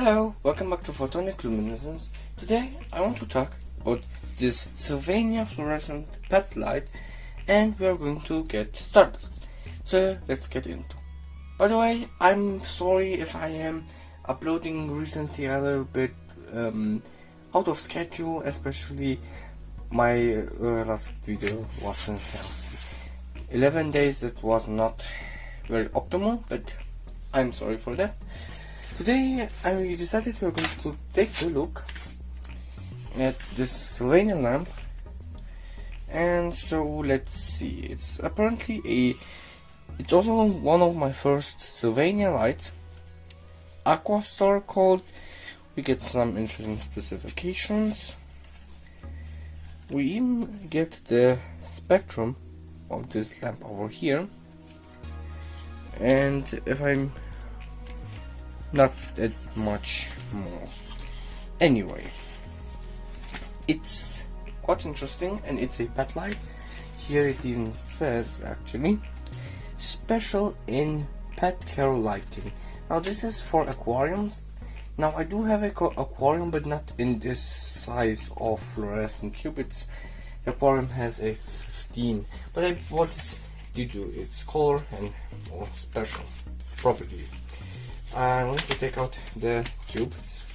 Hello, welcome back to Photonic Luminescence. Today I want to talk about this Sylvania fluorescent pet light, and we are going to get started. So let's get into. By the way, I'm sorry if I am uploading recently a little bit out of schedule, especially my last video was since 11 days. That was not very optimal, but I'm sorry for that. Today I decided we are going to take a look at this Sylvania lamp, and so let's see. It's apparently it's also one of my first Sylvania lights. Aqua Star called. We get some interesting specifications. We even get the spectrum of this lamp over here, and if I'm not that much more. Anyway, it's quite interesting, and it's a pet light. Here it even says actually special in pet care lighting. Now this is for aquariums. Now I do have a aquarium, but not in this size of fluorescent tube. The aquarium has a 15, but I bought this due to its color and special properties. I'm going to take out the tube. It's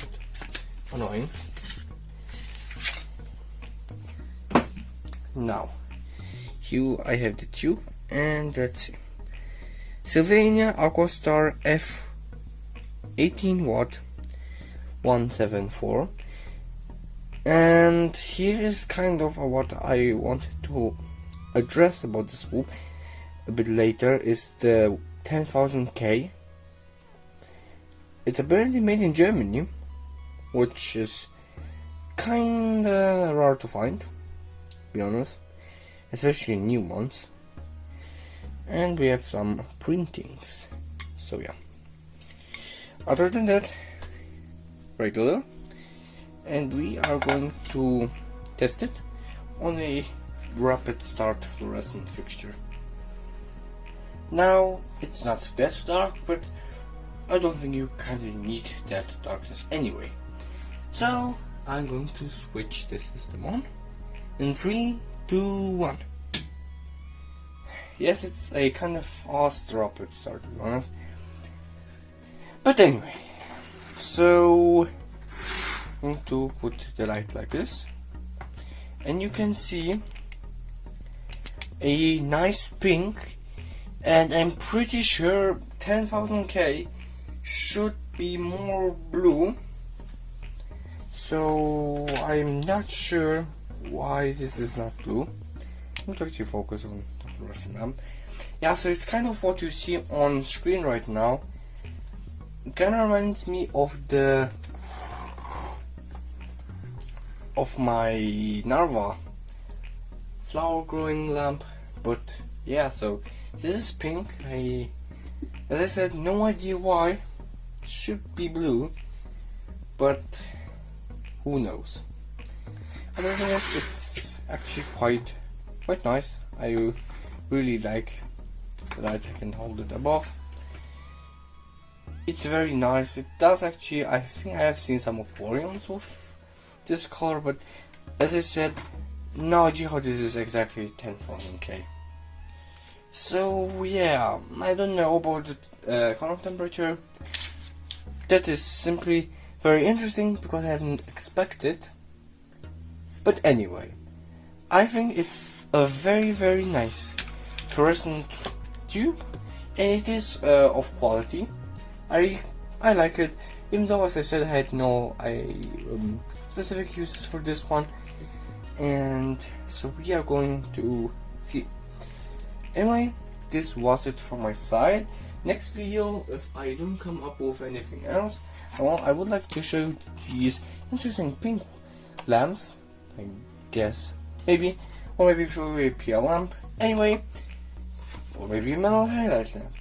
annoying. Now, here I have the tube, and let's see. Sylvania Aquastar F 18 watt 174, and here is kind of what I want to address about this bulb a bit later. Is the 10,000K. It's apparently made in Germany, which is kinda rare to find, to be honest, especially new ones. And we have some printings, so yeah. Other than that, regular, and we are going to test it on a rapid start fluorescent fixture. Now it's not that dark, but I don't think you kinda need that darkness anyway. So I'm going to switch the system on in 3, 2, 1. Yes, it's a kind of fast rapid start, to be honest. But anyway, so I'm going to put the light like this, and you can see a nice pink, and I'm pretty sure 10,000K should be more blue, so I'm not sure why this is not blue. I'm going to actually focus on the fluorescent lamp. Yeah, so it's kind of what you see on screen right now. It kind of reminds me of my Narva flower growing lamp, but yeah, so this is pink. As I said, no idea why. Should be blue, but who knows. Other than that, it's actually quite nice. I really like the light. I can hold it above. It's very nice. It does actually, I think I have seen some aquariums with this color, but as I said, no idea how this is exactly 10,000K. So yeah, I don't know about the color temperature. That is simply very interesting because I haven't expected. But anyway, I think it's a very nice fluorescent tube, and it is of quality. I like it, even though, as I said, I had no specific uses for this one, and so we are going to see. Anyway, this was it from my side. Next video, if I don't come up with anything else, I would like to show these interesting pink lamps, I guess, maybe, or maybe show you a PL lamp, anyway, or maybe a metal highlight lamp.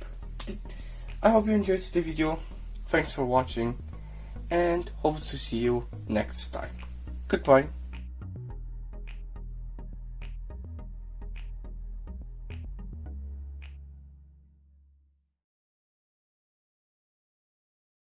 I hope you enjoyed the video. Thanks for watching, and hope to see you next time. Goodbye.